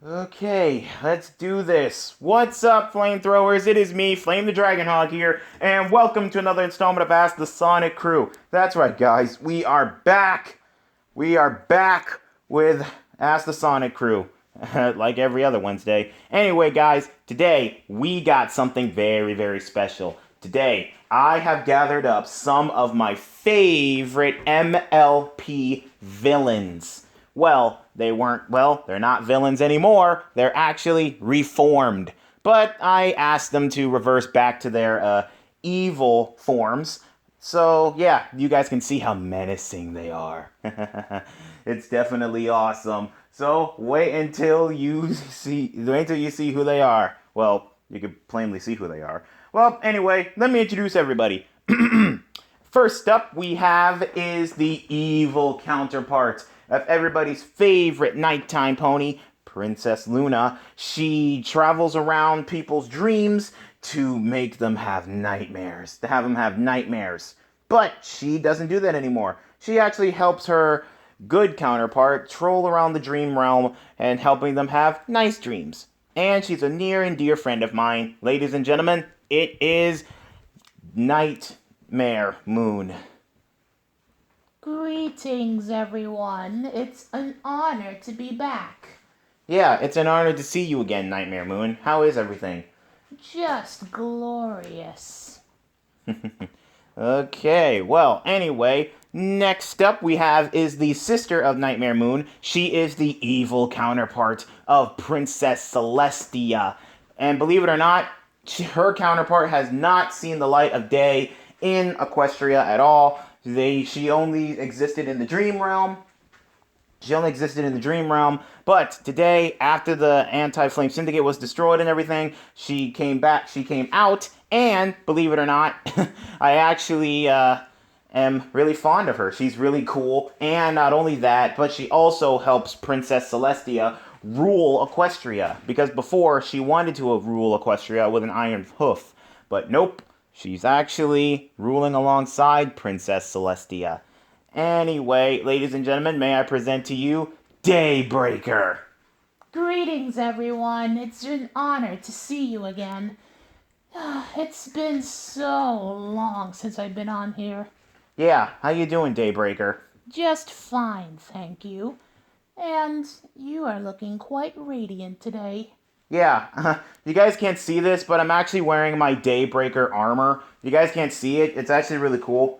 Okay, let's do this. What's up, flamethrowers? It is me, Flame the Dragonhawk here, and welcome to another installment of Ask the Sonic Crew. That's right, guys, we are back. We are back with Ask the Sonic Crew, like every other Wednesday. Anyway, guys, today we got something very, very special. Today, I have gathered up some of my favorite MLP villains. They're not villains anymore. They're actually reformed. But I asked them to reverse back to their evil forms. So, yeah, you guys can see how menacing they are. It's definitely awesome. So, wait until you see who they are. Well, you can plainly see who they are. Well, anyway, let me introduce everybody. First up we have is the evil counterpart of everybody's favorite nighttime pony, Princess Luna. She travels around people's dreams to make them have nightmares, But she doesn't do that anymore. She actually helps her good counterpart troll around the dream realm and helping them have nice dreams. And she's a near and dear friend of mine. Ladies and gentlemen, it is Nightmare Moon. Greetings, everyone. It's an honor to be back. Yeah, it's an honor to see you again, Nightmare Moon. How is everything? Just glorious. Okay, well, anyway, next up we have is the sister of Nightmare Moon. She is the evil counterpart of Princess Celestia. And believe it or not, her counterpart has not seen the light of day in Equestria at all. She only existed in the dream realm. But today, after the Anti-Flame Syndicate was destroyed and everything, she came out, and believe it or not, I actually am really fond of her. She's really cool, and not only that, but she also helps Princess Celestia rule Equestria, because before, she wanted to rule Equestria with an iron hoof, but nope, she's actually ruling alongside Princess Celestia. Anyway, ladies and gentlemen, may I present to you Daybreaker. Greetings, everyone. It's an honor to see you again. It's been so long since I've been on here. Yeah, how you doing, Daybreaker? Just fine, thank you. And you are looking quite radiant today. Yeah, you guys can't see this, but I'm actually wearing my Daybreaker armor. You guys can't see it. It's actually really cool.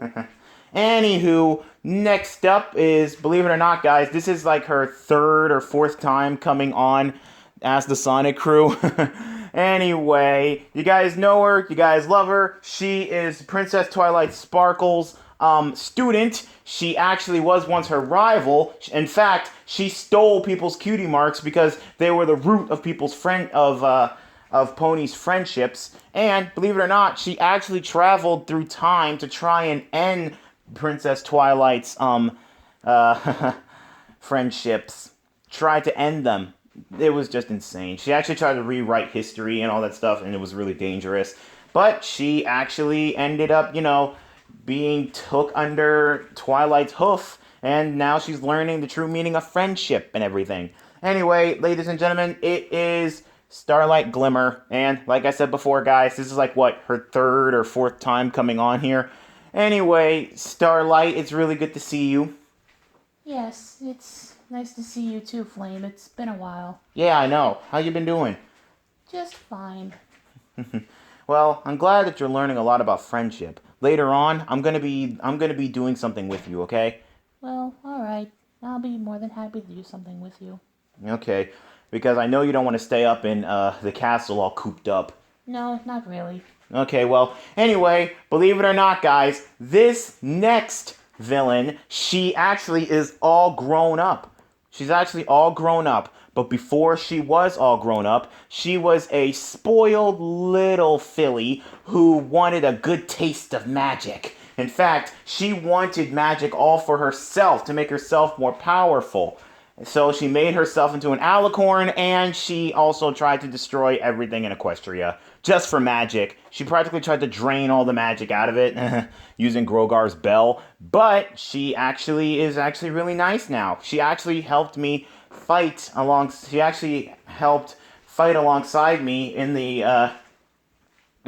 Anywho, next up is, believe it or not, guys, this is like her third or fourth time coming on as the Sonic Crew. Anyway, you guys know her, you guys love her. She is Princess Twilight Sparkle's student. She actually was once her rival. In fact, she stole people's cutie marks because they were the root of of Pony's friendships. And believe it or not, she actually traveled through time to try and end Princess Twilight's friendships. Tried to end them. It was just insane. She actually tried to rewrite history and all that stuff, and it was really dangerous. But she actually ended up, being took under Twilight's hoof, and now she's learning the true meaning of friendship and everything. Anyway, ladies and gentlemen, it is Starlight Glimmer, and like I said before, guys, this is like, her third or fourth time coming on here. Anyway, Starlight, it's really good to see you. Yes, it's nice to see you too, Flame. It's been a while. Yeah, I know. How you been doing? Just fine. Well, I'm glad that you're learning a lot about friendship. Later on, I'm gonna be doing something with you, okay? Well, alright. I'll be more than happy to do something with you. Okay, because I know you don't want to stay up in the castle all cooped up. No, not really. Okay, well, anyway, believe it or not, guys, this next villain, she actually is all grown up. She's actually all grown up. But before she was all grown up, she was a spoiled little filly who wanted a good taste of magic. In fact, she wanted magic all for herself to make herself more powerful. So she made herself into an alicorn, and she also tried to destroy everything in Equestria just for magic. She practically tried to drain all the magic out of it using Grogar's bell, but she is actually really nice now. She actually helped me fight along. She actually helped fight alongside me in the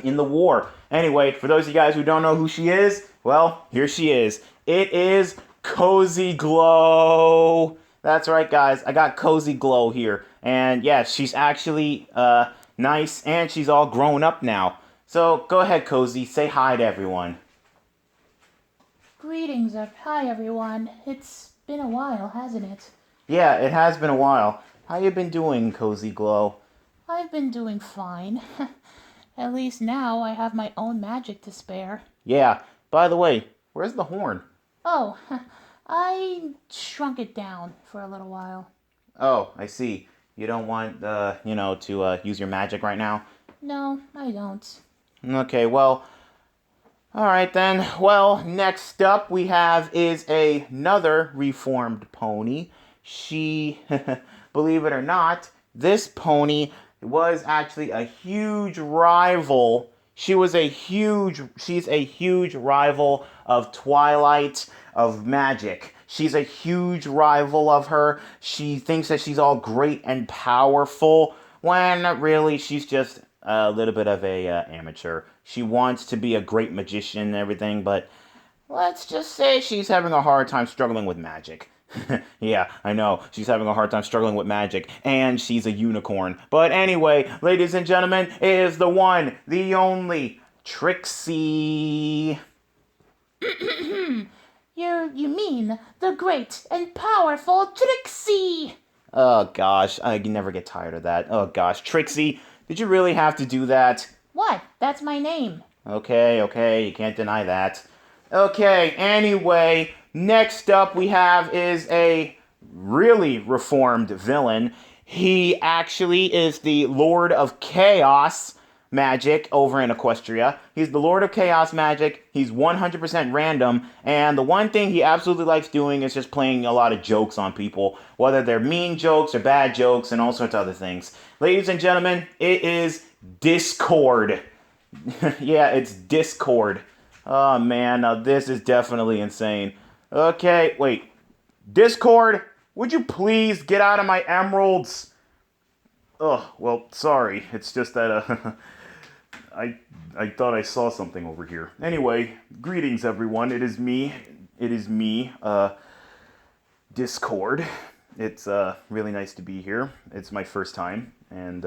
war. Anyway, for those of you guys who don't know who she is, well, here she is. It is Cozy Glow. That's right, guys. I got Cozy Glow here. And yeah, she's actually nice, and she's all grown up now. So go ahead, Cozy. Say hi to everyone. Greetings, hi everyone. It's been a while, hasn't it? Yeah, it has been a while. How you been doing, Cozy Glow? I've been doing fine. At least now I have my own magic to spare. Yeah, by the way, where's the horn? Oh, I shrunk it down for a little while. Oh, I see. You don't want, to use your magic right now? No, I don't. Okay, well, alright then. Well, next up we have is another reformed pony. She, believe it or not, this pony was actually a huge rival. She's a huge rival of Twilight, of magic. She's a huge rival of her. She thinks that she's all great and powerful, when really she's just a little bit of a amateur. She wants to be a great magician and everything, but let's just say she's having a hard time struggling with magic. Yeah, I know. She's having a hard time struggling with magic, and she's a unicorn. But anyway, ladies and gentlemen, it is the one, the only, Trixie. You mean the great and powerful Trixie? Oh gosh, I can never get tired of that. Oh gosh, Trixie, did you really have to do that? What? That's my name. Okay, you can't deny that. Okay, anyway, next up we have is a really reformed villain. He actually is the Lord of Chaos Magic over in Equestria. He's the Lord of Chaos Magic. He's 100% random, and the one thing he absolutely likes doing is just playing a lot of jokes on people, whether they're mean jokes or bad jokes and all sorts of other things. Ladies and gentlemen, it is Discord. Yeah, it's Discord. Oh man, now this is definitely insane. Okay, wait. Discord, would you please get out of my emeralds? Oh, well, sorry. It's just that, I thought I saw something over here. Anyway, greetings everyone. It is me, Discord. It's, really nice to be here. It's my first time, and,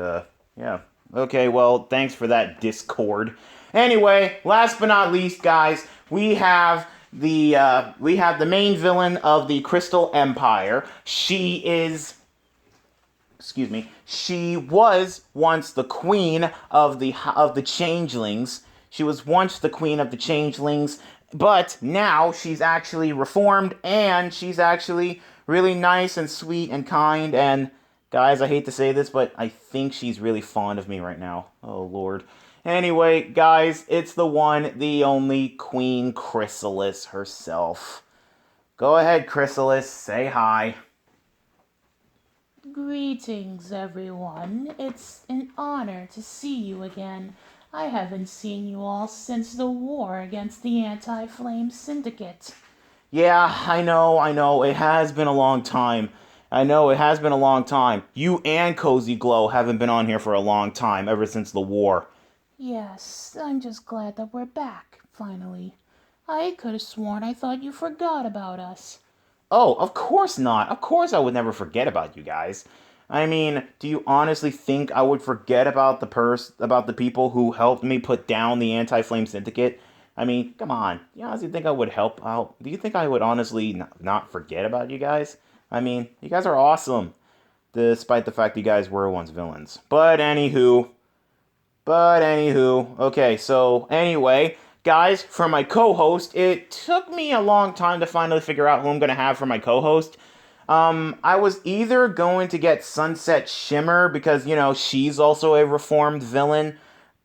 yeah. Okay, well, thanks for that, Discord. Anyway, last but not least, guys, we have the main villain of the Crystal Empire. She was once the queen of the changelings. She was once the queen of the changelings, but now she's actually reformed, and she's actually really nice and sweet and kind, and guys, I hate to say this, but I think she's really fond of me right now. Oh, Lord. Anyway, guys, it's the one, the only Queen Chrysalis herself. Go ahead, Chrysalis, say hi. Greetings, everyone. It's an honor to see you again. I haven't seen you all since the war against the Anti-Flame Syndicate. Yeah, I know. It has been a long time. You and Cozy Glow haven't been on here for a long time, ever since the war. Yes, I'm just glad that we're back, finally. I could have sworn I thought you forgot about us. Oh, of course not. Of course I would never forget about you guys. I mean, do you honestly think I would forget about the people who helped me put down the Anti-Flame Syndicate? I mean, come on. You honestly think I would help out? Do you think I would honestly not forget about you guys? I mean, you guys are awesome, despite the fact you guys were once villains. But anywho, okay, so anyway, guys, for my co-host, it took me a long time to finally figure out who I'm going to have for my co-host. I was either going to get Sunset Shimmer, because, she's also a reformed villain,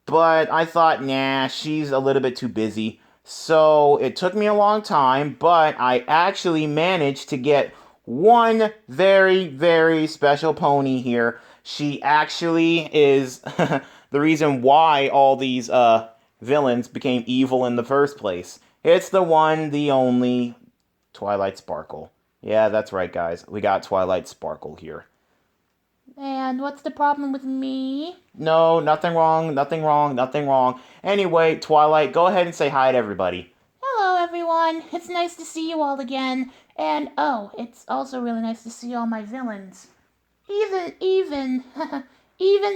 but I thought, nah, she's a little bit too busy. So it took me a long time, but I actually managed to get one very, very special pony here. She actually is the reason why all these villains became evil in the first place. It's the one, the only Twilight Sparkle. Yeah, that's right, guys. We got Twilight Sparkle here. And what's the problem with me? No, nothing wrong, nothing wrong, nothing wrong. Anyway, Twilight, go ahead and say hi to everybody. Hello, everyone. It's nice to see you all again. And oh, it's also really nice to see all my villains. Even, even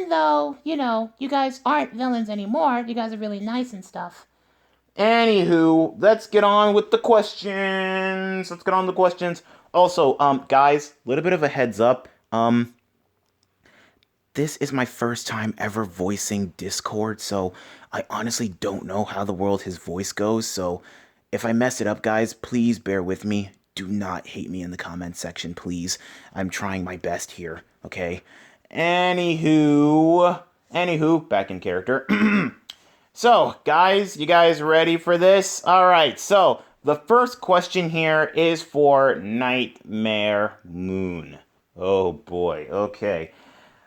though, you guys aren't villains anymore, you guys are really nice and stuff. Anywho, let's get on with the questions. Also, guys, a little bit of a heads up. This is my first time ever voicing Discord, so I honestly don't know how the world his voice goes, so if I mess it up, guys, please bear with me. Do not hate me in the comments section, please. I'm trying my best here, okay? Anywho, back in character. So, guys, you guys ready for this? Alright, so the first question here is for Nightmare Moon. Oh boy, okay.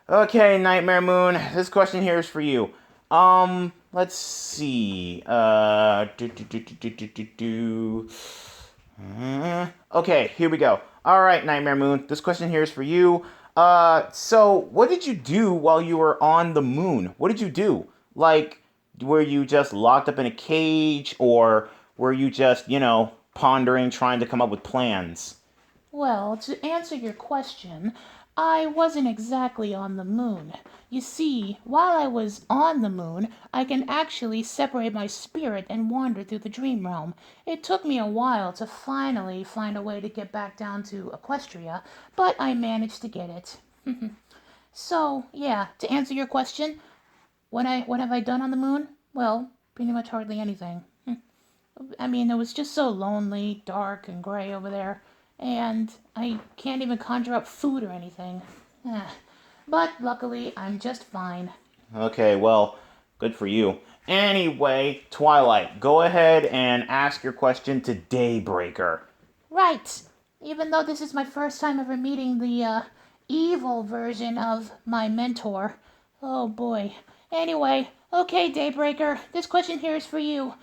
Okay, Nightmare Moon, this question here is for you. Let's see. Okay, here we go. Alright, Nightmare Moon, this question here is for you. So what did you do while you were on the moon? What did you do? Like, were you just locked up in a cage, or were you just, pondering, trying to come up with plans? Well, to answer your question, I wasn't exactly on the moon. You see, while I was on the moon, I can actually separate my spirit and wander through the dream realm. It took me a while to finally find a way to get back down to Equestria, but I managed to get it. So, yeah, to answer your question, what have I done on the moon? Well, pretty much hardly anything. I mean, it was just so lonely, dark, and gray over there, and I can't even conjure up food or anything. But luckily, I'm just fine. Okay, well, good for you. Anyway, Twilight, go ahead and ask your question to Daybreaker. Right. Even though this is my first time ever meeting the evil version of my mentor. Oh boy. Anyway, okay, Daybreaker, this question here is for you.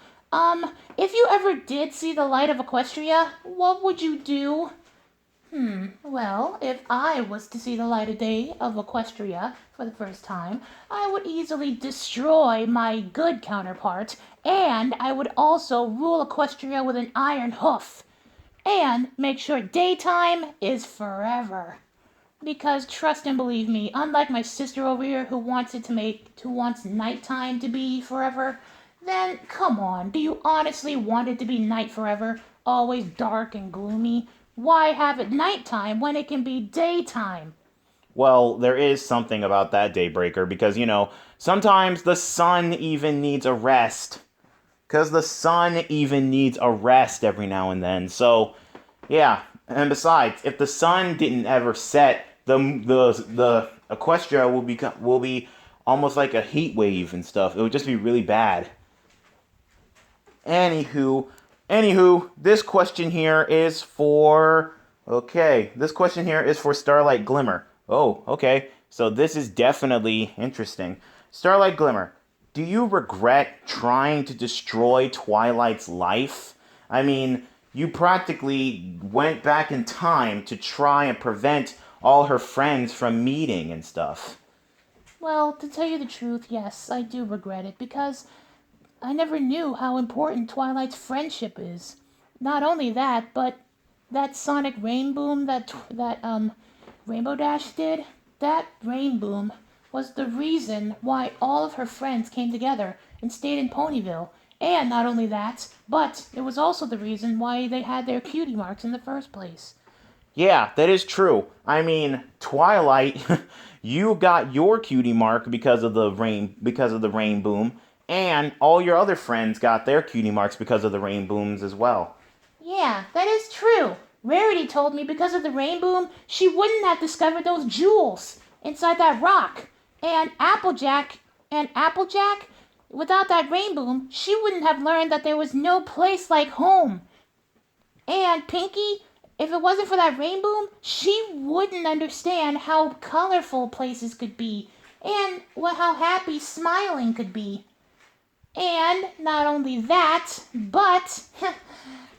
If you ever did see the light of Equestria, what would you do? Well, if I was to see the light of day of Equestria for the first time, I would easily destroy my good counterpart, and I would also rule Equestria with an iron hoof. And make sure daytime is forever. Because trust and believe me, unlike my sister over here who wants nighttime to be forever, then come on, do you honestly want it to be night forever? Always dark and gloomy? Why have it nighttime when it can be daytime? Well, there is something about that, Daybreaker, because, sometimes the sun even needs a rest. Because the sun even needs a rest every now and then. So, yeah. And besides, if the sun didn't ever set, the Equestria will be almost like a heat wave and stuff. It would just be really bad. Anywho, this question here is for Starlight Glimmer. Oh, okay. So this is definitely interesting. Starlight Glimmer, do you regret trying to destroy Twilight's life? I mean, you practically went back in time to try and prevent all her friends from meeting and stuff. Well, to tell you the truth, yes, I do regret it because I never knew how important Twilight's friendship is. Not only that, but that sonic rain boom that Rainbow Dash did, that rain boom was the reason why all of her friends came together and stayed in Ponyville. And not only that, but it was also the reason why they had their cutie marks in the first place. Yeah, that is true. I mean, Twilight, you got your cutie mark because of the rain boom, and all your other friends got their cutie marks because of the rain booms as well. Yeah, that is true. Rarity told me because of the rain boom, she wouldn't have discovered those jewels inside that rock. And Applejack, without that rain boom, she wouldn't have learned that there was no place like home. And Pinky, if it wasn't for that rain boom, she wouldn't understand how colorful places could be and how happy smiling could be. And not only that, but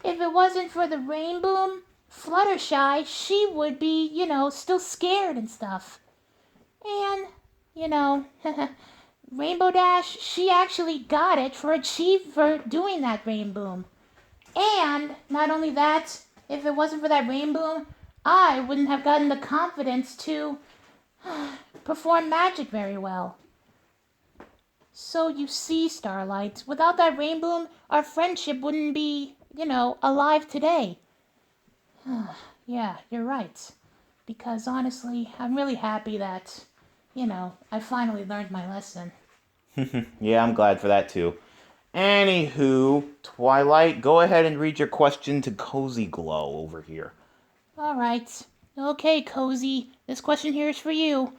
if it wasn't for the rain boom, Fluttershy, she would be, still scared and stuff. And, you know, Rainbow Dash, she actually got it for doing that rain boom. And not only that, if it wasn't for that rain boom, I wouldn't have gotten the confidence to perform magic very well. So you see, Starlight, without that rain boom, our friendship wouldn't be, alive today. Yeah, you're right. Because honestly, I'm really happy that, I finally learned my lesson. Yeah, I'm glad for that too. Anywho, Twilight, go ahead and read your question to Cozy Glow over here. All right. Okay, Cozy. This question here is for you.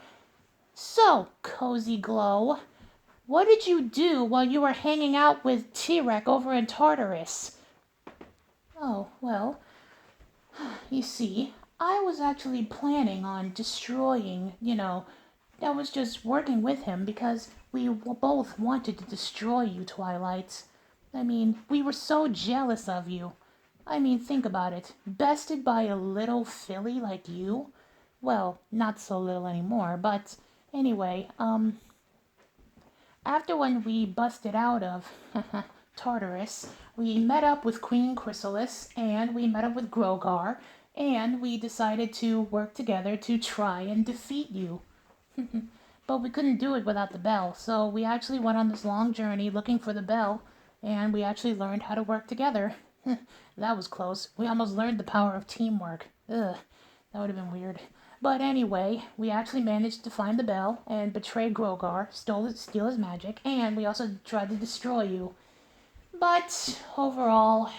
So, Cozy Glow, what did you do while you were hanging out with T-Rex over in Tartarus? Oh, well, you see, I was actually planning on destroying, I was just working with him because we both wanted to destroy you, Twilight. I mean, we were so jealous of you. I mean, think about it. Bested by a little filly like you? Well, not so little anymore, but anyway, after when we busted out of Tartarus, we met up with Queen Chrysalis and we met up with Grogar and we decided to work together to try and defeat you. But we couldn't do it without the bell, so we actually went on this long journey looking for the bell and we actually learned how to work together. That was close. We almost learned the power of teamwork. Ugh, that would have been weird. But anyway, we actually managed to find the bell and betray Grogar, steal his magic, and we also tried to destroy you. But overall,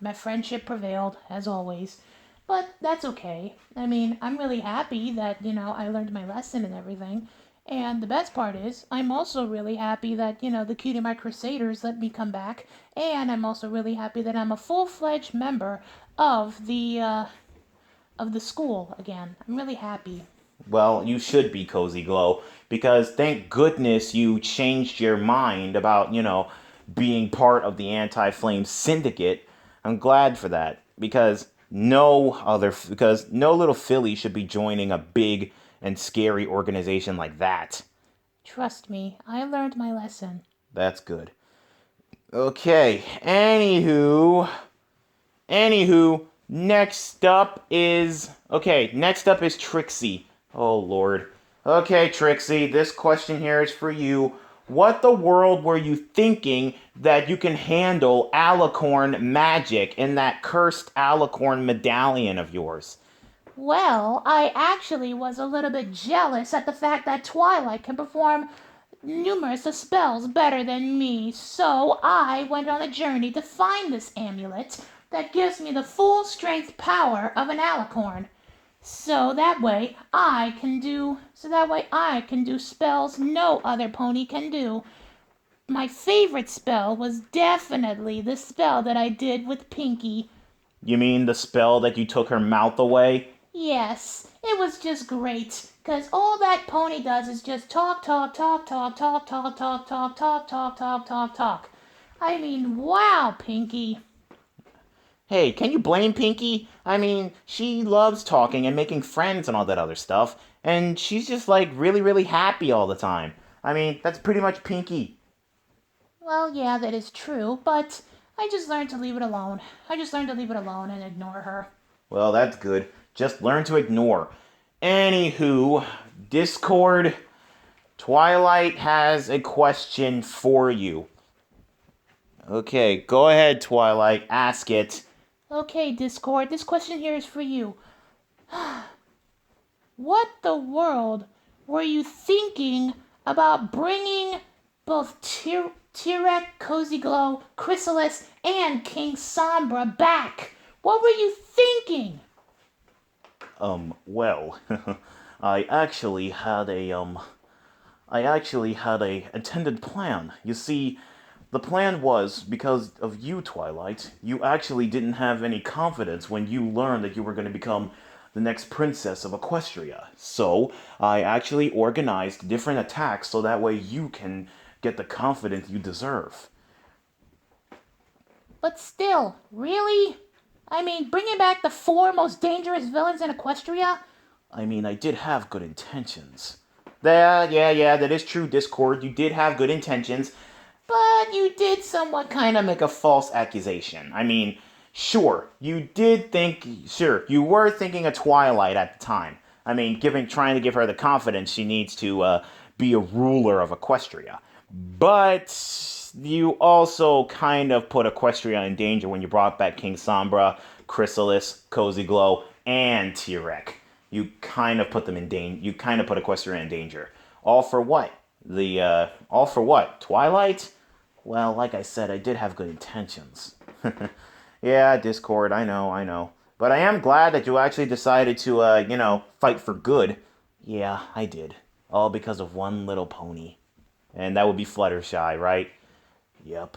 my friendship prevailed, as always. But that's okay. I mean, I'm really happy that, I learned my lesson and everything. And the best part is, I'm also really happy that, the Cutie Mark Crusaders let me come back. And I'm also really happy that I'm a full-fledged member of the school again. I'm really happy. Well, you should be, Cozy Glow, because thank goodness you changed your mind about, being part of the Anti-Flame Syndicate. I'm glad for that, because no little filly should be joining a big and scary organization like that. Trust me, I learned my lesson. That's good. Okay, anywho, next up is Trixie. Oh lord. Okay, Trixie, this question here is for you. What the world were you thinking that you can handle alicorn magic in that cursed alicorn medallion of yours? Well, I actually was a little bit jealous at the fact that Twilight can perform numerous spells better than me, so I went on a journey to find this amulet that gives me the full strength power of an alicorn. So that way I can do spells no other pony can do. My favorite spell was definitely the spell that I did with Pinkie. You mean the spell that you took her mouth away? Yes, it was just great, 'cause all that pony does is just talk, talk, talk, talk, talk, talk, talk, talk, talk, talk, talk, talk, talk. I mean, wow, Pinkie. Hey, can you blame Pinkie? I mean, she loves talking and making friends and all that other stuff, and she's just like really, really happy all the time. I mean, that's pretty much Pinkie. Well, yeah, that is true, but I just learned to leave it alone. I just learned to leave it alone and ignore her. Well, that's good. Just learn to ignore. Anywho, Discord, Twilight has a question for you. Okay, go ahead, Twilight. Ask it. Okay, Discord, this question here is for you. What the world were you thinking about bringing both Tirek, Cozy Glow, Chrysalis, and King Sombra back? What were you thinking? Well, I actually had a intended plan. You see, the plan was because of you, Twilight. You actually didn't have any confidence when you learned that you were going to become the next princess of Equestria. So, I actually organized different attacks so that way you can get the confidence you deserve. But still, really? I mean, bringing back the four most dangerous villains in Equestria? I mean, I did have good intentions. Yeah, that is true, Discord. You did have good intentions, but you did somewhat kind of make a false accusation. I mean, sure, you were thinking of Twilight at the time. I mean, trying to give her the confidence she needs to be a ruler of Equestria. But you also kind of put Equestria in danger when you brought back King Sombra, Chrysalis, Cozy Glow, and Tyrek. You kind of put them in danger. You kind of put Equestria in danger. All for what? All for what? Twilight? Well, like I said, I did have good intentions. Yeah, Discord, I know. But I am glad that you actually decided to, fight for good. Yeah, I did. All because of one little pony. And that would be Fluttershy, right? Yep.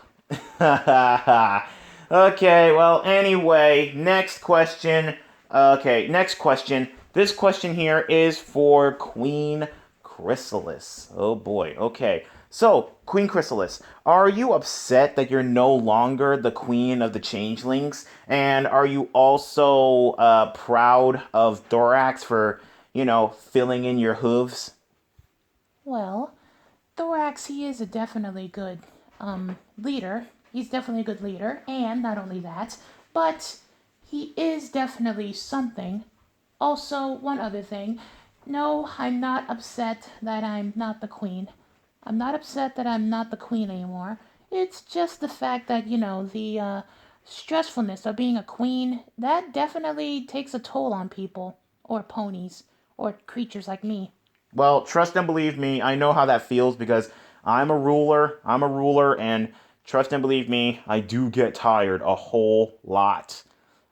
Okay, well, anyway, next question. Okay, next question. This question here is for Queen Chrysalis. Oh boy, okay. So, Queen Chrysalis, are you upset that you're no longer the queen of the changelings? And are you also proud of Thorax for, filling in your hooves? Well, Thorax, he is a definitely good leader. He's definitely a good leader, and not only that, but he is definitely something. Also, one other thing. No, I'm not upset that I'm not the queen. I'm not upset that I'm not the queen anymore. It's just the fact that, the stressfulness of being a queen, that definitely takes a toll on people, or ponies, or creatures like me. Well, trust and believe me, I know how that feels because I'm a ruler. I'm a ruler, and trust and believe me, I do get tired a whole lot.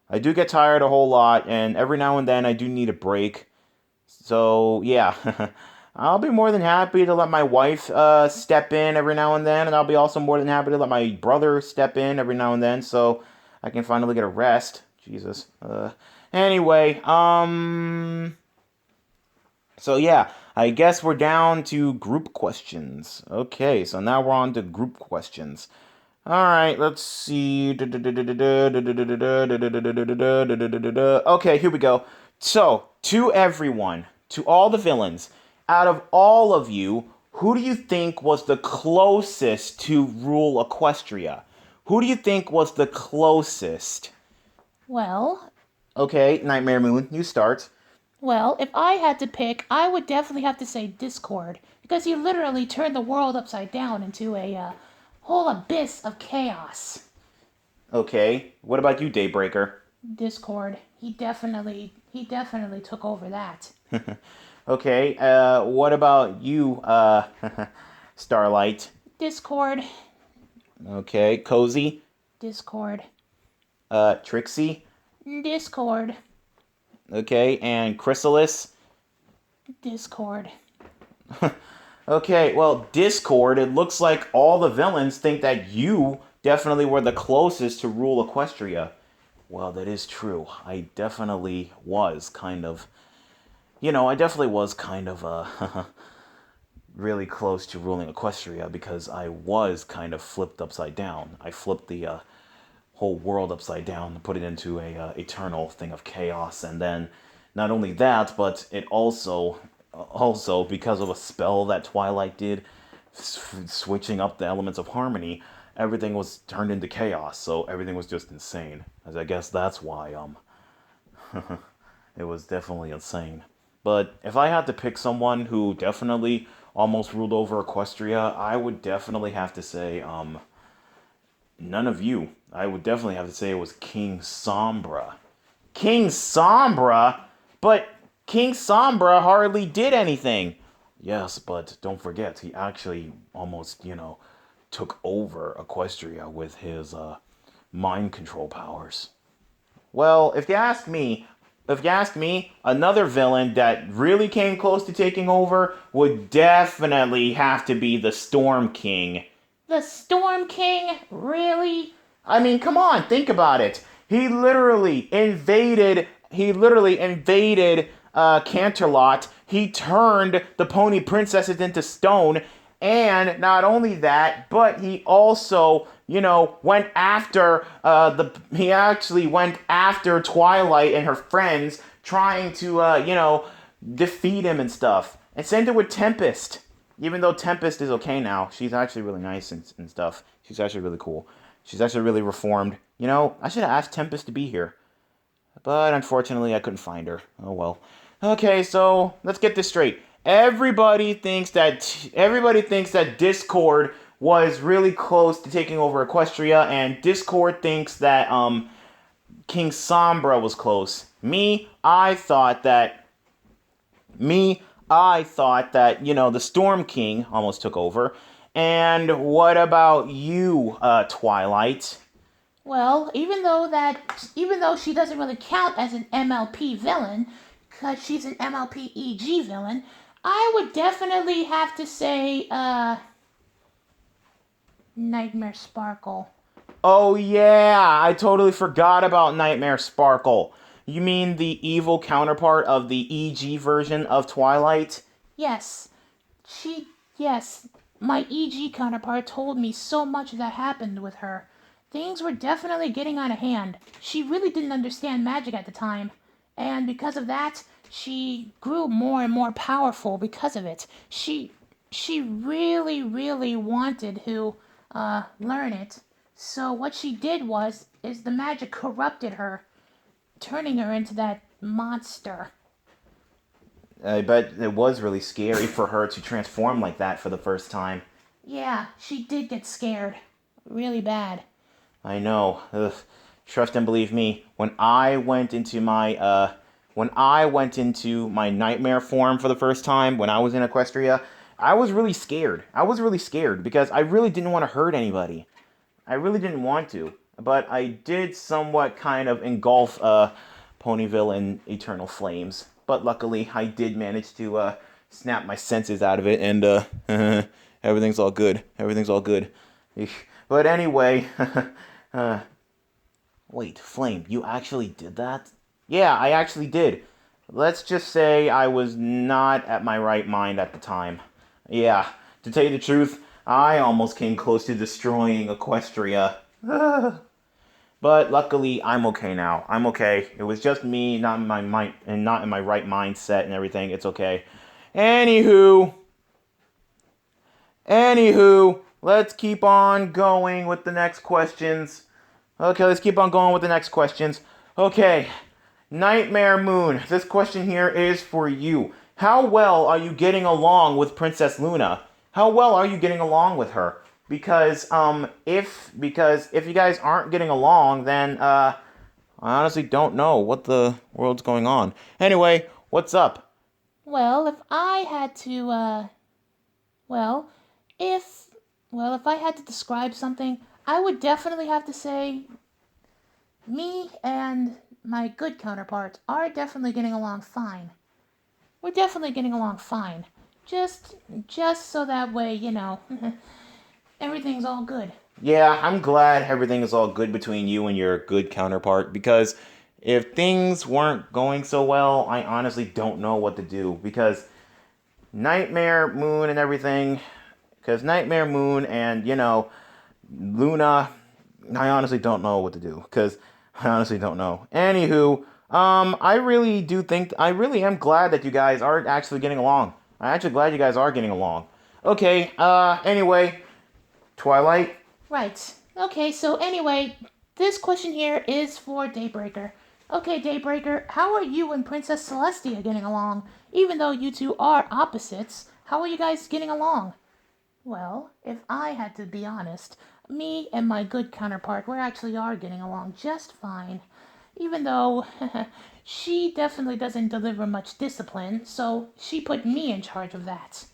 I do get tired a whole lot, and every now and then I do need a break. So, yeah. I'll be more than happy to let my wife step in every now and then, and I'll be also more than happy to let my brother step in every now and then so I can finally get a rest. Jesus. Anyway, so yeah, I guess we're down to group questions. Okay, so now we're on to group questions. All right, let's see. Okay, here we go. So, to everyone, to all the villains, out of all of you, who do you think was the closest to rule Equestria? Who do you think was the closest? Well, Okay, Nightmare Moon, you start. if I had to pick, I would definitely have to say Discord, because he literally turned the world upside down into a whole abyss of chaos. Okay, what about you, Daybreaker? Discord, he definitely took over that. Okay, what about you, Starlight? Discord, Okay, Cozy, Discord, Trixie, Discord, okay, and Chrysalis. Discord. Okay, well, Discord, it looks like all the villains think that you definitely were the closest to rule Equestria. Well, that is true. I definitely was kind of, I definitely was kind of, really close to ruling Equestria because I was kind of flipped upside down. I flipped the whole world upside down and put it into a eternal thing of chaos, and then not only that, but it also because of a spell that Twilight did, switching up the elements of harmony, everything was turned into chaos. So everything was just insane. As I guess that's why it was definitely insane. But if I had to pick someone who definitely almost ruled over Equestria, I would definitely have to say none of you. I would definitely have to say it was King Sombra. King Sombra? But King Sombra hardly did anything. Yes, but don't forget, he actually almost, took over Equestria with his mind control powers. Well, if you ask me, another villain that really came close to taking over would definitely have to be the Storm King. The Storm King? Really? I mean, come on, think about it. He literally invaded Canterlot. He turned the pony princesses into stone, And not only that, but he also, went after he actually went after Twilight and her friends, trying to, defeat him and stuff. And same thing with Tempest. Even though Tempest is okay now, she's actually really nice and stuff. She's actually really cool. She's actually really reformed. I should have asked Tempest to be here. But unfortunately, I couldn't find her. Oh well. Okay, so let's get this straight. Everybody thinks that Discord was really close to taking over Equestria, and Discord thinks that King Sombra was close. Me, I thought that the Storm King almost took over. And what about you, Twilight? Well, even though she doesn't really count as an MLP villain, because she's an MLP EG villain, I would definitely have to say, Nightmare Sparkle. Oh yeah, I totally forgot about Nightmare Sparkle. You mean the evil counterpart of the EG version of Twilight? Yes, yes, my EG counterpart told me so much that happened with her. Things were definitely getting out of hand. She really didn't understand magic at the time. And because of that, she grew more and more powerful because of it. She really, really wanted to learn it. So what she did is the magic corrupted her, turning her into that monster. I bet it was really scary for her to transform like that for the first time. Yeah, she did get scared. Really bad. I know. Ugh. Trust and believe me. When I went into my nightmare form for the first time, when I was in Equestria, I was really scared. I was really scared because I really didn't want to hurt anybody. I really didn't want to, but I did somewhat kind of engulf Ponyville in eternal flames. But luckily, I did manage to snap my senses out of it, and everything's all good. Everything's all good. Eesh. But anyway, wait, Flame, you actually did that? Yeah, I actually did. Let's just say I was not at my right mind at the time. Yeah, to tell you the truth, I almost came close to destroying Equestria. But luckily, I'm okay now. I'm okay. It was just me, not in my mind, and not in my right mindset and everything. It's okay. Anywho, let's keep on going with the next questions. Okay, let's keep on going with the next questions. Okay, Nightmare Moon. This question here is for you. How well are you getting along with Princess Luna? How well are you getting along with her? Because if you guys aren't getting along, then I honestly don't know what the world's going on. Anyway, what's up? Well, if I had to, well, if, if I had to describe something, I would definitely have to say me and my good counterpart are definitely getting along fine. We're definitely getting along fine. Just so that way, everything's all good. Yeah, I'm glad everything is all good between you and your good counterpart, because if things weren't going so well, I honestly don't know what to do, because Nightmare Moon and everything, because Nightmare Moon and, Luna, I honestly don't know what to do, because I honestly don't know. Anywho, I really am glad that you guys are actually getting along. I'm actually glad you guys are getting along. Okay, anyway, Twilight? Right. Okay, so anyway, this question here is for Daybreaker. Okay, Daybreaker, how are you and Princess Celestia getting along? Even though you two are opposites, how are you guys getting along? Well, if I had to be honest, me and my good counterpart, we actually are getting along just fine. Even though she definitely doesn't deliver much discipline, so she put me in charge of that.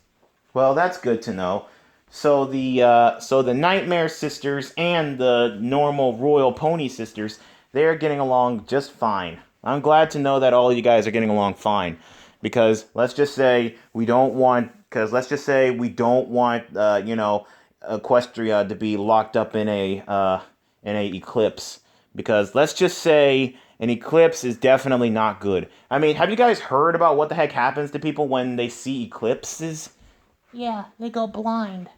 Well, that's good to know. So the Nightmare Sisters and the normal Royal Pony Sisters, they're getting along just fine. I'm glad to know that all you guys are getting along fine, because let's just say we don't want Equestria to be locked up in a eclipse, because let's just say an eclipse is definitely not good. I mean, have you guys heard about what the heck happens to people when they see eclipses? Yeah, they go blind.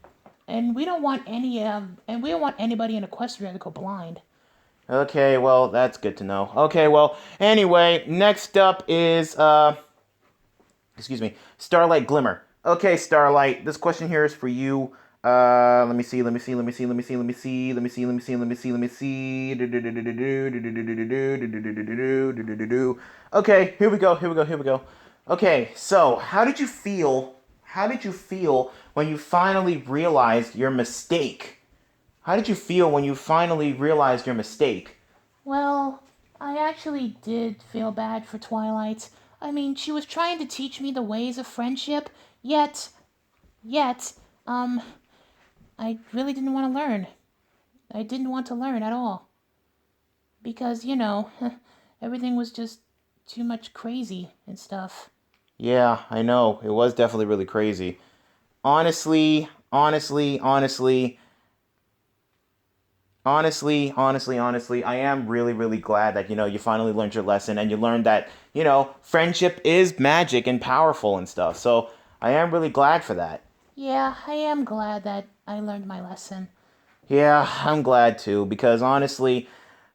And we don't want anybody in Equestria to go blind. Okay, well, that's good to know. Okay, well, anyway, next up is excuse me, Starlight Glimmer. Okay, Starlight, this question here is for you. Let me see, let me see, let me see, let me see, let me see, let me see, let me see, let me see, let me see. Okay, here we go, here we go, here we go. Okay, so how did you feel? How did you feel when you finally realized your mistake? How did you feel when you finally realized your mistake? Well, I actually did feel bad for Twilight. I mean, she was trying to teach me the ways of friendship, yet, um, I really didn't want to learn. I didn't want to learn at all. Because, everything was just too much crazy and stuff. Yeah, I know. It was definitely really crazy. Honestly, I am really, really glad that, you finally learned your lesson and you learned that, friendship is magic and powerful and stuff. So I am really glad for that. Yeah, I am glad that I learned my lesson. Yeah, I'm glad too, because honestly,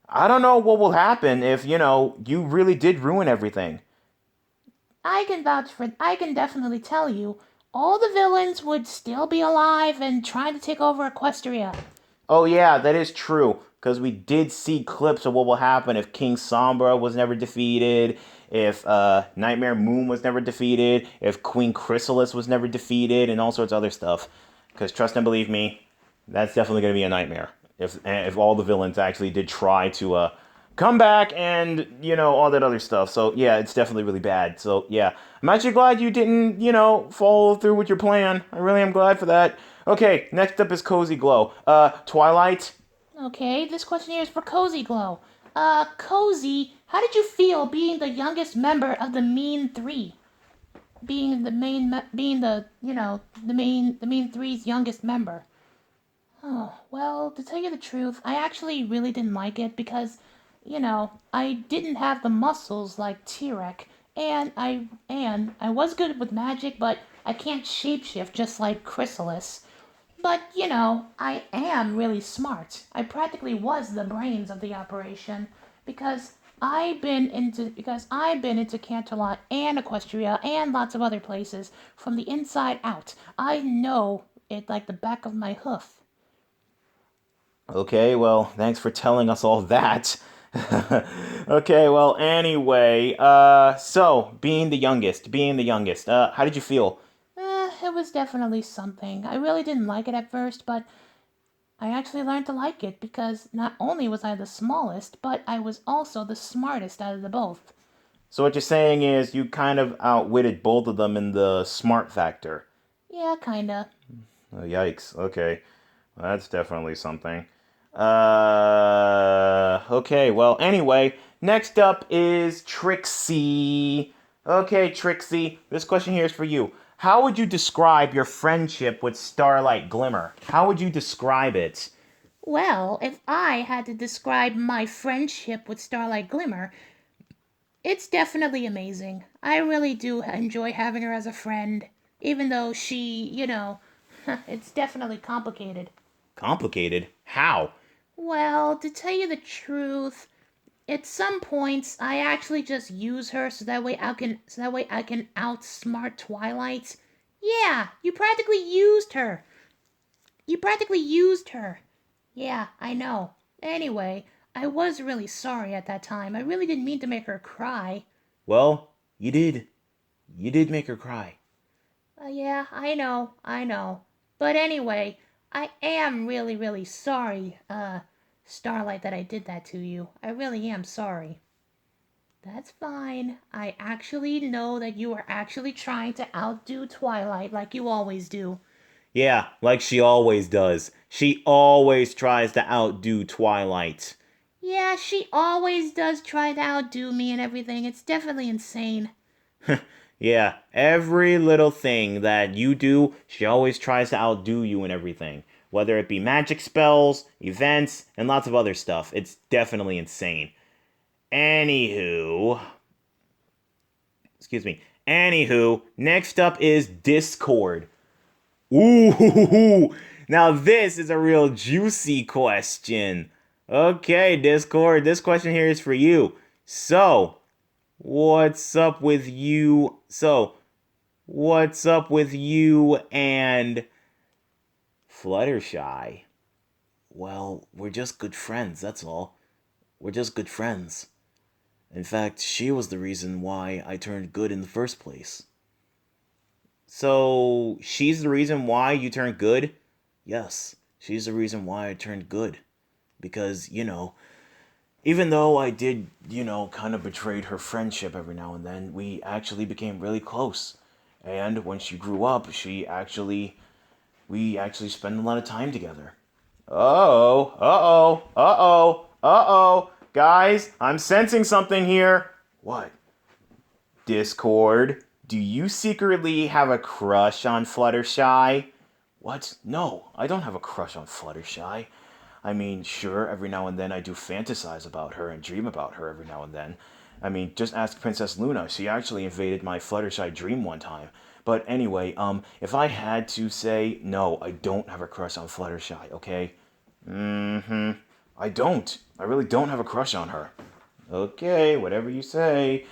I don't know what will happen if, you really did ruin everything. I can definitely tell you, all the villains would still be alive and trying to take over Equestria. Oh yeah, that is true. Because we did see clips of what will happen if King Sombra was never defeated, if Nightmare Moon was never defeated, if Queen Chrysalis was never defeated, and all sorts of other stuff. Because trust and believe me, that's definitely going to be a nightmare. If all the villains actually did try to come back and all that other stuff. So yeah, it's definitely really bad. So yeah, I'm actually glad you didn't follow through with your plan. I really am glad for that. Okay, next up is Cozy Glow. Twilight. Okay, this question here is for Cozy Glow. Cozy, how did you feel being the youngest member of the Mean Three? Being the Mean Three's youngest member. Oh, well, to tell you the truth, I actually really didn't like it because, I didn't have the muscles like T-Rex, and I was good with magic, but I can't shapeshift just like Chrysalis. But, I am really smart. I practically was the brains of the operation because I've been into Canterlot and Equestria and lots of other places from the inside out. I know it like the back of my hoof. Okay, well, thanks for telling us all that. Okay, well, anyway, so being the youngest, how did you feel? It was definitely something. I really didn't like it at first, but I actually learned to like it because not only was I the smallest, but I was also the smartest out of the both. So what you're saying is you kind of outwitted both of them in the smart factor. Yeah, kinda. Oh, yikes. Okay. Well, that's definitely something. Okay, well, anyway, next up is Trixie. Okay, Trixie, this question here is for you. How would you describe your friendship with Starlight Glimmer? How would you describe it? Well, if I had to describe my friendship with Starlight Glimmer, it's definitely amazing. I really do enjoy having her as a friend, even though it's definitely complicated. Complicated? How? Well, to tell you the truth, at some points I actually just use her so that way I can outsmart Twilight. Yeah, you practically used her. You practically used her. Yeah, I know. Anyway, I was really sorry at that time. I really didn't mean to make her cry. Well, you did. You did make her cry. Yeah, I know. But anyway, I am really, really sorry, Starlight, that I did that to you. I really am sorry. That's fine. I actually know that you are actually trying to outdo Twilight like you always do. Yeah, like she always does. She always tries to outdo Twilight. Yeah, she always does try to outdo me and everything. It's definitely insane. Yeah, every little thing that you do, she always tries to outdo you and everything. Whether it be magic spells, events, and lots of other stuff. It's definitely insane. Anywho, excuse me. Anywho, next up is Discord. Ooh, now this is a real juicy question. Okay, Discord, this question here is for you. So, what's up with you? What's up with you and Fluttershy? Well, we're just good friends, that's all. We're just good friends. In fact, she was the reason why I turned good in the first place. So, she's the reason why you turned good? Yes, she's the reason why I turned good. Because, even though I did, kind of betrayed her friendship every now and then, we actually became really close. And when she grew up, we actually spent a lot of time together. Uh-oh. Guys, I'm sensing something here. What? Discord, do you secretly have a crush on Fluttershy? What? No, I don't have a crush on Fluttershy. I mean, sure, every now and then I do fantasize about her and dream about her every now and then. I mean, just ask Princess Luna. She actually invaded my Fluttershy dream one time. But anyway, if I had to say, no, I don't have a crush on Fluttershy, okay? I don't. I really don't have a crush on her. Okay, whatever you say.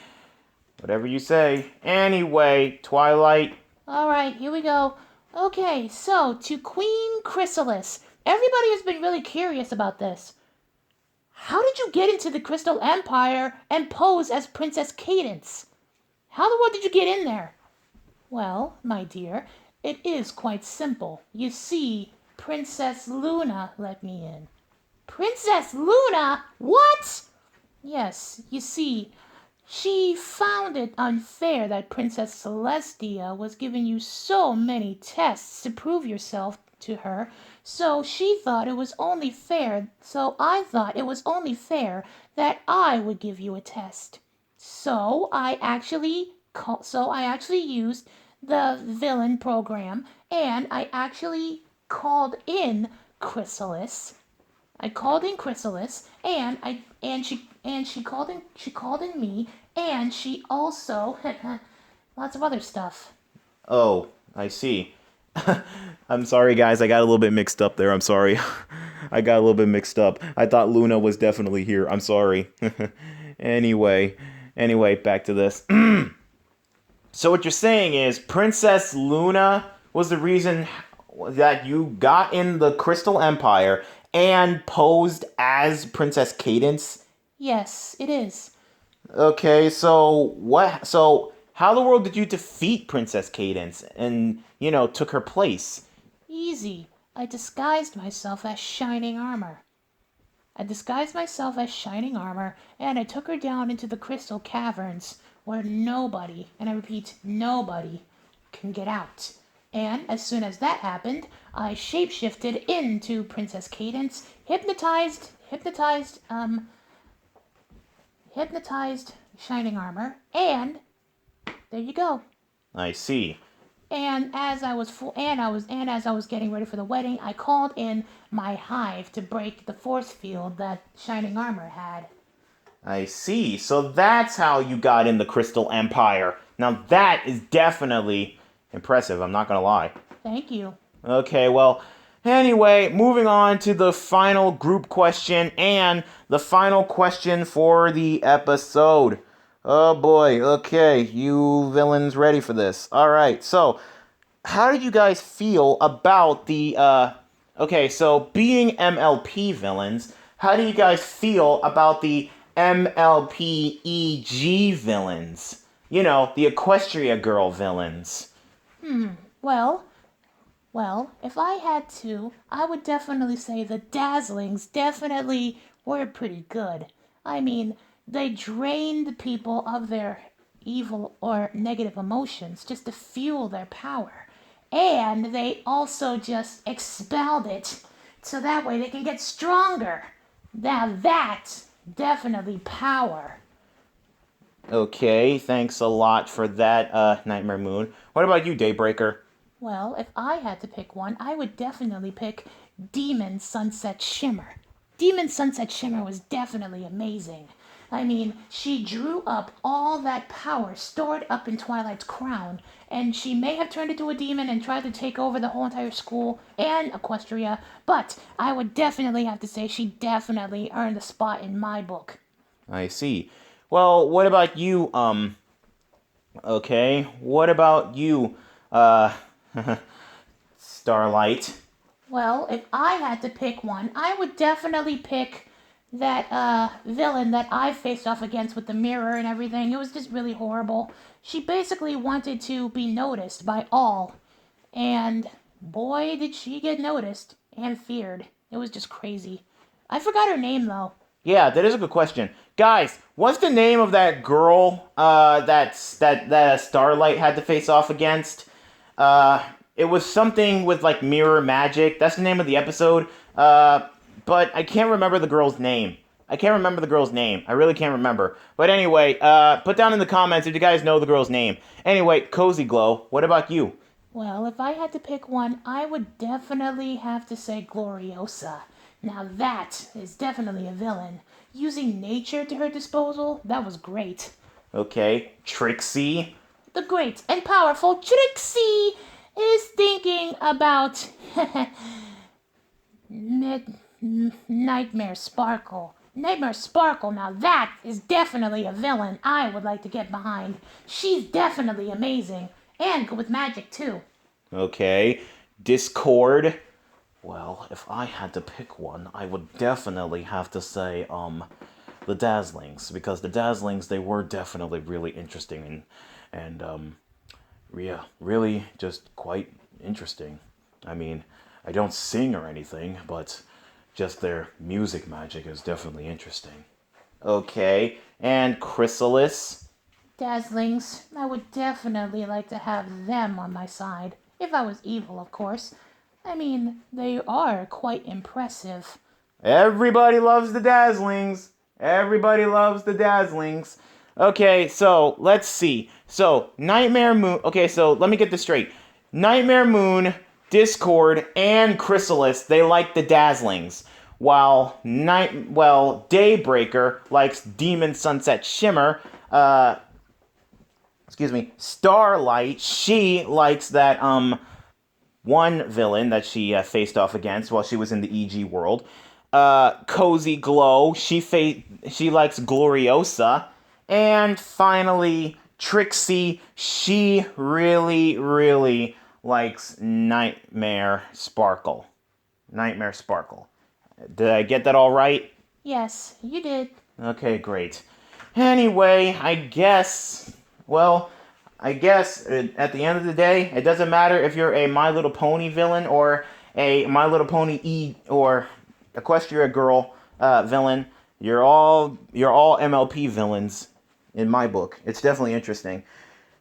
Whatever you say. Anyway, Twilight. All right, here we go. Okay, so to Queen Chrysalis. Everybody has been really curious about this. How did you get into the Crystal Empire and pose as Princess Cadance? How the world did you get in there? Well, my dear, it is quite simple. You see, Princess Luna let me in. Princess Luna? What? Yes, you see, she found it unfair that Princess Celestia was giving you so many tests to prove yourself to her, so she thought it was only fair, so I thought it was only fair that I would give you a test. So I actually used the villain program and I actually called in Chrysalis. I called in Chrysalis, and she called in me, and she also lots of other stuff. Oh, I see. I'm sorry, guys. I got a little bit mixed up there. I'm sorry. I got a little bit mixed up. I thought Luna was definitely here. I'm sorry. anyway, back to this. So what you're saying is Princess Luna was the reason that you got in the Crystal Empire and posed as Princess Cadance? Yes, it is. Okay, so what? So how the world did you defeat Princess Cadance and took her place? Easy. I disguised myself as Shining Armor. And I took her down into the crystal caverns where nobody, and I repeat, nobody, can get out. And as soon as that happened, I shapeshifted into Princess Cadance, hypnotized Shining Armor, and there you go. I see. And as I was getting ready for the wedding, I called in my hive to break the force field that Shining Armor had. I see. So that's how you got in the Crystal Empire. Now that is definitely impressive. I'm not gonna lie. Thank you. Okay, well, anyway, moving on to the final group question and the final question for the episode. Oh boy, okay, you villains ready for this? Alright, so, how did you guys feel about okay, so being MLP villains, how do you guys feel about the MLPEG villains? The Equestria Girl villains. Well, if I had to, I would definitely say the Dazzlings definitely were pretty good. I mean, they drained people of their evil or negative emotions just to fuel their power. And they also just expelled it so that way they can get stronger. Now that's definitely power. Okay, thanks a lot for that, Nightmare Moon. What about you, Daybreaker? Well, if I had to pick one, I would definitely pick Demon Sunset Shimmer. Demon Sunset Shimmer was definitely amazing. I mean, she drew up all that power stored up in Twilight's crown, and she may have turned into a demon and tried to take over the whole entire school and Equestria, but I would definitely have to say she definitely earned a spot in my book. I see. Well, what about you, okay, what about you, Starlight? Well, if I had to pick one, I would definitely pick that villain that I faced off against with the mirror and everything. It was just really horrible. She basically wanted to be noticed by all, and boy, did she get noticed and feared. It was just crazy. I forgot her name though. Yeah, that is a good question. Guys, what's the name of that girl that Starlight had to face off against? It was something with like mirror magic. That's the name of the episode. But I can't remember the girl's name. I really can't remember. But anyway, put down in the comments if you guys know the girl's name. Anyway, Cozy Glow, what about you? Well, if I had to pick one, I would definitely have to say Gloriosa. Now that is definitely a villain. Using nature to her disposal, that was great. Okay, Trixie. The great and powerful Trixie is thinking about Nightmare Sparkle. Nightmare Sparkle, now that is definitely a villain I would like to get behind. She's definitely amazing. And good with magic, too. Okay, Discord. Well, if I had to pick one, I would definitely have to say, the Dazzlings, because the Dazzlings, they were definitely really interesting and yeah, really just quite interesting. I mean, I don't sing or anything, but just their music magic is definitely interesting. Okay, and Chrysalis. Dazzlings, I would definitely like to have them on my side. If I was evil, of course. I mean, they are quite impressive. Everybody loves the Dazzlings. Everybody loves the Dazzlings. Okay, so let's see. So, Nightmare Moon. Okay, so let me get this straight. Nightmare Moon, Discord, and Chrysalis, they like the Dazzlings. While Daybreaker likes Demon Sunset Shimmer. Starlight, she likes that one villain that she faced off against while she was in the EG world. Cozy Glow, she likes Gloriosa. And finally, Trixie, she really, really likes Nightmare Sparkle. Nightmare Sparkle. Did I get that all right? Yes, you did. Okay, great. Anyway, I guess at the end of the day, it doesn't matter if you're a My Little Pony villain or a My Little Pony or Equestria Girl villain. You're all MLP villains in my book. It's definitely interesting.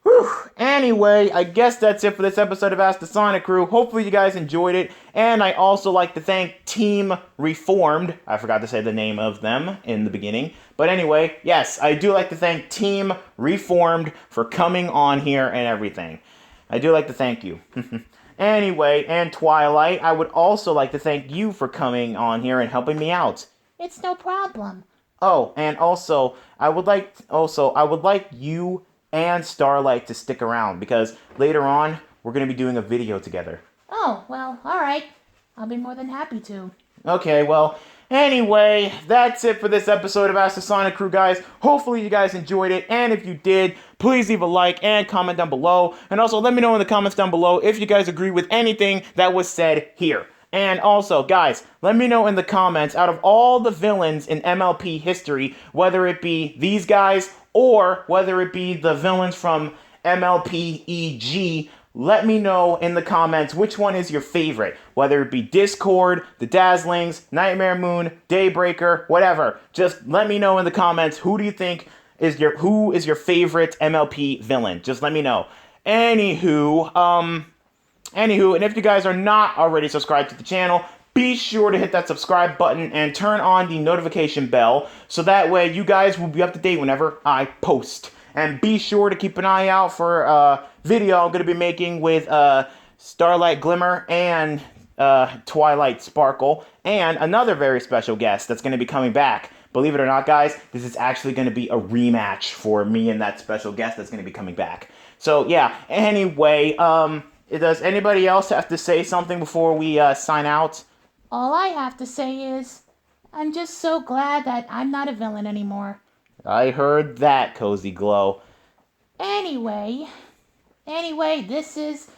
Whew. Anyway, I guess that's it for this episode of Ask the Sonic Crew. Hopefully you guys enjoyed it. And I also like to thank Team Reformed. I forgot to say the name of them in the beginning. But anyway, yes, I do like to thank Team Reformed for coming on here and everything. I do like to thank you. Anyway, and Twilight, I would also like to thank you for coming on here and helping me out. It's no problem. Oh, and also, I would like you and Starlight to stick around because later on we're going to be doing a video together. Oh, well, alright. I'll be more than happy to. Okay, well, anyway, that's it for this episode of Ask the Sonic Crew, guys. Hopefully you guys enjoyed it, and if you did, please leave a like and comment down below. And also, let me know in the comments down below if you guys agree with anything that was said here. And also, guys, let me know in the comments, out of all the villains in MLP history, whether it be these guys or whether it be the villains from MLP EG, let me know in the comments which one is your favorite. Whether it be Discord, the Dazzlings, Nightmare Moon, Daybreaker, whatever. Just let me know in the comments who do you think is your favorite MLP villain. Just let me know. Anywho, and if you guys are not already subscribed to the channel, be sure to hit that subscribe button and turn on the notification bell so that way you guys will be up to date whenever I post. And be sure to keep an eye out for a video I'm going to be making with Starlight Glimmer and Twilight Sparkle and another very special guest that's going to be coming back. Believe it or not, guys, this is actually going to be a rematch for me and that special guest that's going to be coming back. So yeah. Anyway, does anybody else have to say something before we sign out? All I have to say is, I'm just so glad that I'm not a villain anymore. I heard that, Cozy Glow. Anyway, this is,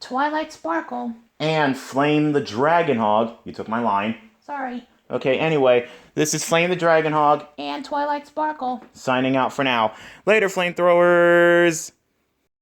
Twilight Sparkle. And Flame the Dragon Hog. You took my line. Sorry. Okay, anyway, this is Flame the Dragon Hog And Twilight Sparkle. signing out for now. Later, flamethrowers!